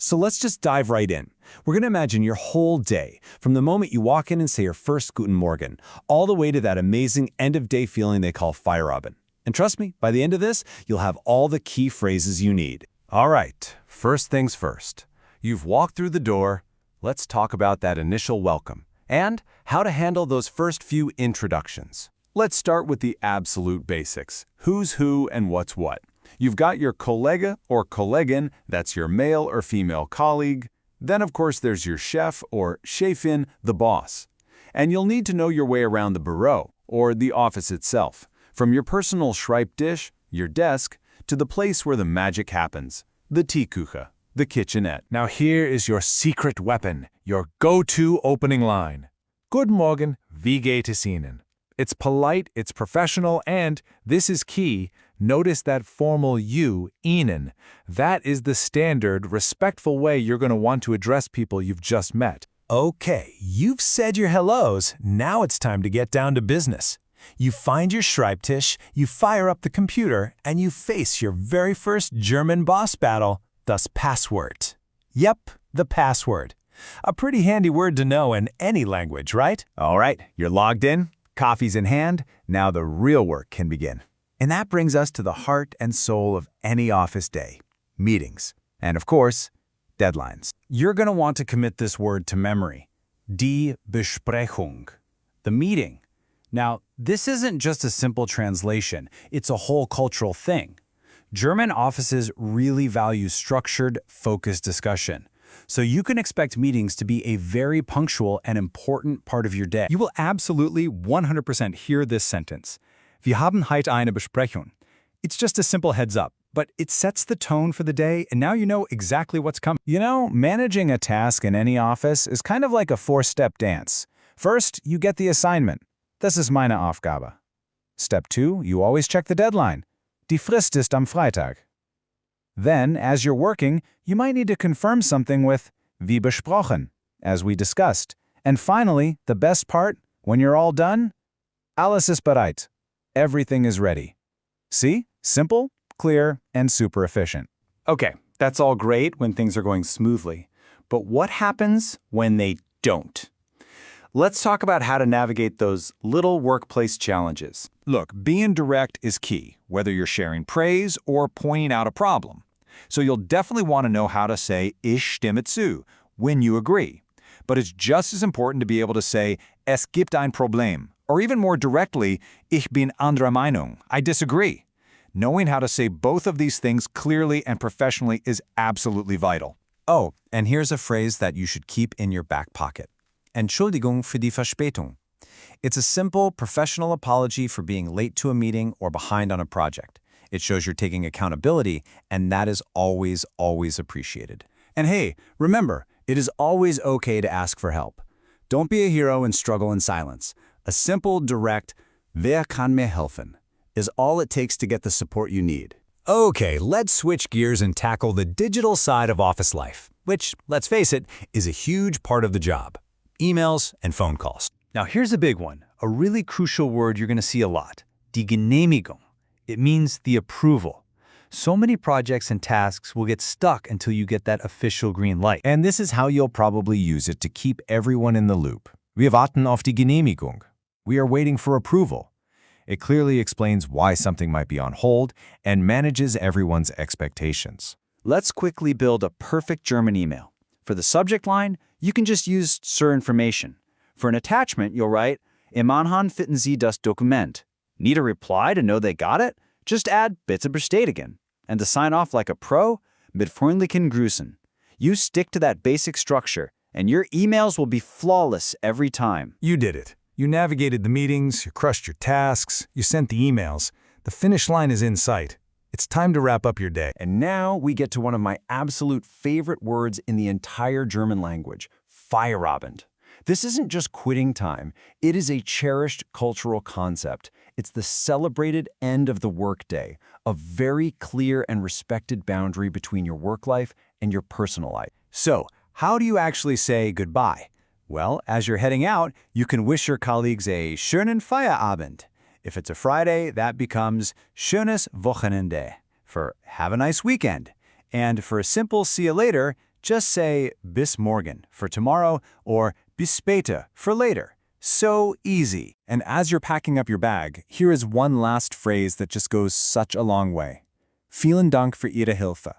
So let's just dive right in. We're going to imagine your whole day, from the moment you walk in and say your first Guten Morgen, all the way to that amazing end-of-day feeling they call Feierabend. And trust me, by the end of this, you'll have all the key phrases you need. All right, first things first. You've walked through the door. Let's talk about that initial welcome and how to handle those first few introductions. Let's start with the absolute basics. Who's who and what's what. You've got your Kollege or Kollegin, that's your male or female colleague. Then, of course, there's your chef or Chefin, the boss. And you'll need to know your way around the Büro, or the office itself, from your personal Schreibtisch, your desk, to the place where the magic happens, the Teeküche, the kitchenette. Now here is your secret weapon, your go-to opening line. Guten Morgen, wie geht es Ihnen? It's polite, it's professional, and, this is key, notice that formal you, Ihnen. That is the standard, respectful way you're going to want to address people you've just met. Okay, you've said your hellos, now it's time to get down to business. You find your Schreibtisch, you fire up the computer, and you face your very first German boss battle, das Passwort. Yep, the password. A pretty handy word to know in any language, right? All right, you're logged in, coffee's in hand, now the real work can begin. And that brings us to the heart and soul of any office day, meetings. And of course, deadlines. You're going to want to commit this word to memory. Die Besprechung, the meeting. Now, this isn't just a simple translation, it's a whole cultural thing. German offices really value structured, focused discussion. So you can expect meetings to be a very punctual and important part of your day. You will absolutely 100% hear this sentence. Wir haben heute eine Besprechung. It's just a simple heads up, but it sets the tone for the day, and now you know exactly what's coming. You know, managing a task in any office is kind of like a four-step dance. First, you get the assignment. Das ist meine Aufgabe. Step 2, you always check the deadline. Die Frist ist am Freitag. Then, as you're working, you might need to confirm something with wie besprochen, as we discussed. And finally, the best part, when you're all done, alles ist bereit. Everything is ready. See? Simple, clear, and super efficient. Okay, that's all great when things are going smoothly. But what happens when they don't? Let's talk about how to navigate those little workplace challenges. Look, being direct is key, whether you're sharing praise or pointing out a problem. So you'll definitely want to know how to say ich stimme zu, when you agree. But it's just as important to be able to say es gibt ein Problem, or even more directly, ich bin anderer Meinung, I disagree. Knowing how to say both of these things clearly and professionally is absolutely vital. Oh, and here's a phrase that you should keep in your back pocket. Entschuldigung für die Verspätung. It's a simple, professional apology for being late to a meeting or behind on a project. It shows you're taking accountability, and that is always, always appreciated. And hey, remember, it is always okay to ask for help. Don't be a hero and struggle in silence. A simple, direct, wer kann mir helfen, is all it takes to get the support you need. Okay, let's switch gears and tackle the digital side of office life, which, let's face it, is a huge part of the job. Emails and phone calls. Now here's a big one, a really crucial word you're going to see a lot, die Genehmigung. It means the approval. So many projects and tasks will get stuck until you get that official green light. And this is how you'll probably use it to keep everyone in the loop. Wir warten auf die Genehmigung. We are waiting for approval. It clearly explains why something might be on hold and manages everyone's expectations. Let's quickly build a perfect German email. For the subject line, you can just use zur Information. For an attachment, you'll write, Im Anhang finden Sie das Dokument. Need a reply to know they got it? Just add bitte bestätigen. And to sign off like a pro, mit freundlichen Grüßen. You stick to that basic structure, and your emails will be flawless every time. You did it. You navigated the meetings, you crushed your tasks, you sent the emails. The finish line is in sight. It's time to wrap up your day. And now we get to one of my absolute favorite words in the entire German language, Feierabend. This isn't just quitting time. It is a cherished cultural concept. It's the celebrated end of the workday, a very clear and respected boundary between your work life and your personal life. So, how do you actually say goodbye? Well, as you're heading out, you can wish your colleagues a schönen Feierabend. If it's a Friday, that becomes schönes Wochenende, for have a nice weekend. And for a simple see you later, Just say bis morgen for tomorrow or bis später for later. So easy. And as you're packing up your bag, here is one last phrase that just goes such a long way. Vielen Dank für Ihre Hilfe.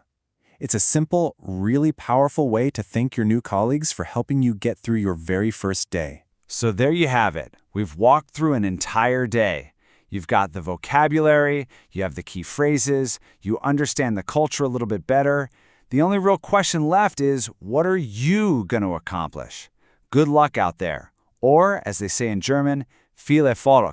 It's a simple, really powerful way to thank your new colleagues for helping you get through your very first day. So there you have it. We've walked through an entire day. You've got the vocabulary, you have the key phrases, you understand the culture a little bit better. The only real question left is, what are you going to accomplish? Good luck out there. Or, as they say in German, viel Erfolg.